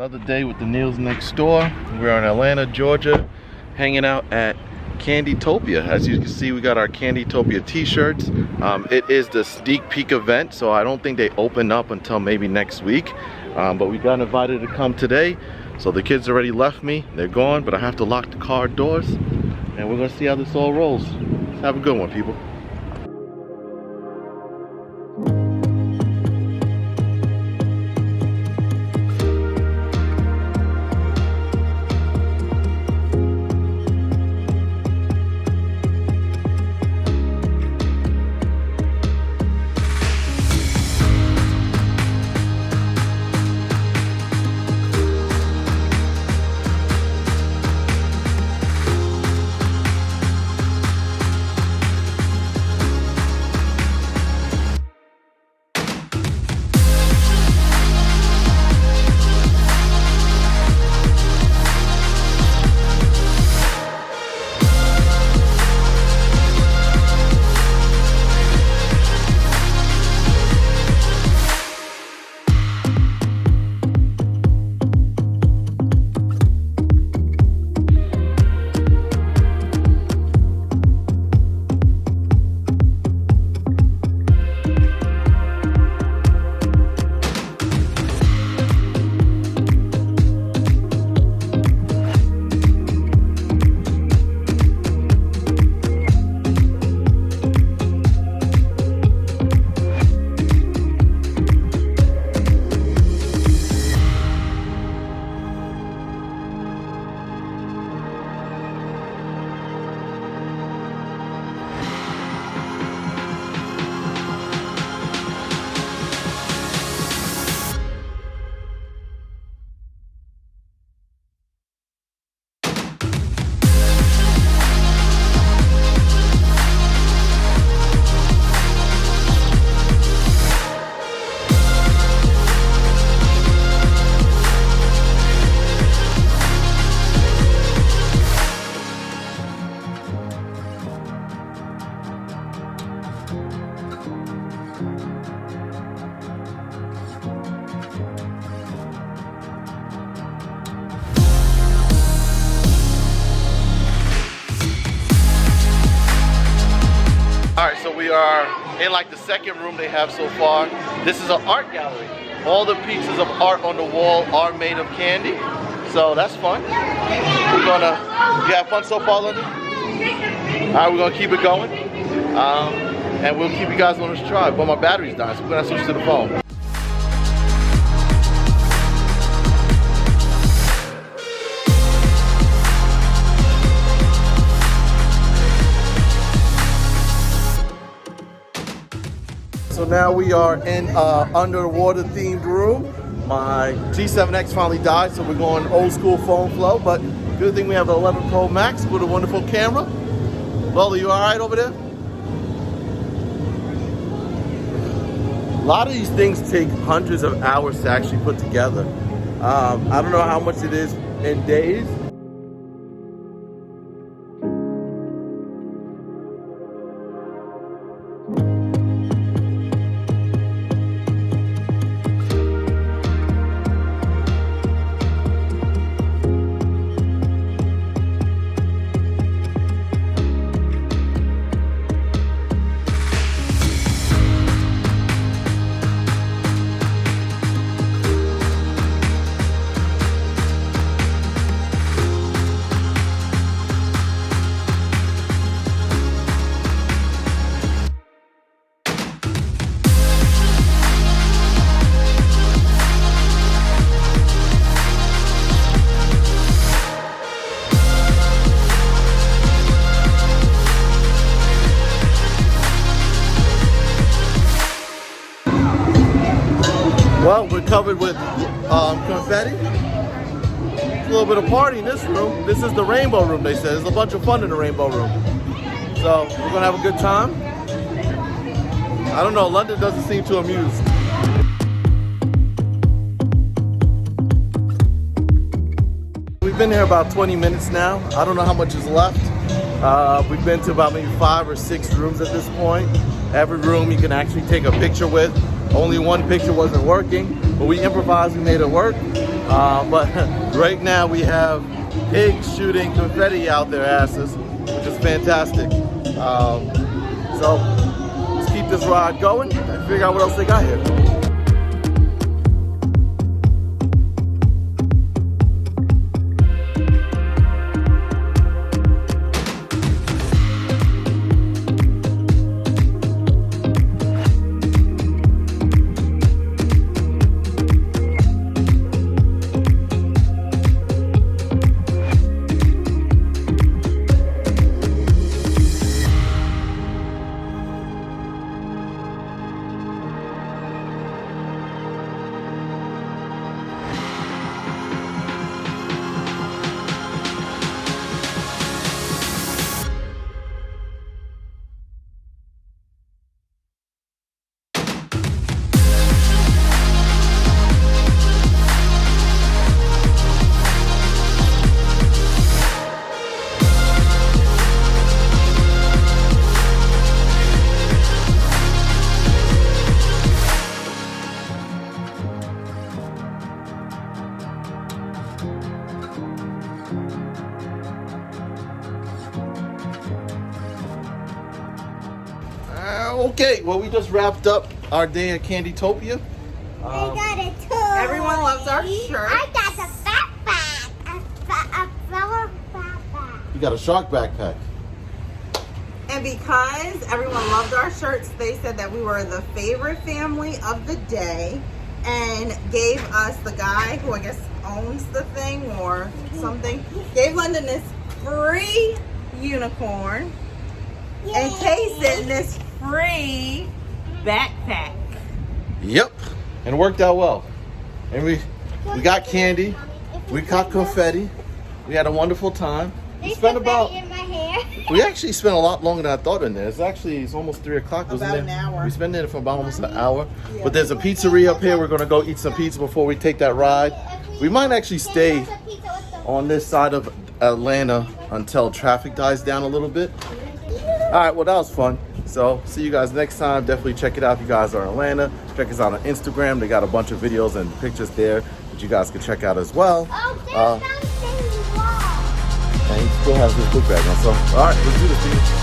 Another day with the Neals next door. We're in Atlanta, Georgia, hanging out at CandyTopia. As you can see, we got our CandyTopia t-shirts. It is the sneak peek event, so I don't think they open up until maybe next week. But we got invited to come today. So the kids already left me. They're gone, but I have to lock the car doors. And we're gonna see how this all rolls. Have a good one, people. Alright, so we are in like the second room they have so far. This is an art gallery. All the pieces of art on the wall are made of candy. So that's fun. You have fun so far, Linda? Alright, we're gonna keep it going. And we'll keep you guys on this drive. But my battery's dying, so we're gonna switch to the phone. So now we are in underwater themed room. My G7X finally died, so we're going old school phone flow, but good thing we have the 11 Pro Max with a wonderful camera. Lola, you all right over there? A lot of these things take hundreds of hours to actually put together. I don't know how much it is in days. Well, we're covered with confetti. A little bit of party in this room. This is the rainbow room, they said. There's a bunch of fun in the rainbow room. So we're gonna have a good time. I don't know, London doesn't seem too amused. We've been here about 20 minutes now. I don't know how much is left. We've been to about maybe 5 or 6 rooms at this point. Every room you can actually take a picture with. Only one picture wasn't working, but we improvised, we made it work. But right now we have pigs shooting confetti out their asses, which is fantastic. So let's keep this ride going and figure out what else they got here. Okay, well, we just wrapped up our day at CandyTopia. I got it too. Everyone loves our shirt. I got a backpack. A flower backpack. You got a shark backpack. And because everyone loved our shirts, they said that we were the favorite family of the day and gave us, the guy who I guess owns the thing or something, gave London this free unicorn. Yay. And Case in this free backpack. Yep, and it worked out well. And we got candy, we got confetti, we had a wonderful time. We spent about, in my hair. we actually spent a lot longer than I thought in there. It's almost 3 o'clock, wasn't About it? an hour. We spent it for about almost an hour. Yeah. But there's a pizzeria up here. We're gonna go eat some pizza before we take that ride. We might actually stay on this side of Atlanta until traffic dies down a little bit. All right, well, that was fun. So see you guys next time. Definitely check it out if you guys are in Atlanta. Check us out on Instagram. They got a bunch of videos and pictures there that you guys can check out as well. Oh, there's something wrong. And he still has his book bag on. So, all right, let's do this, dude.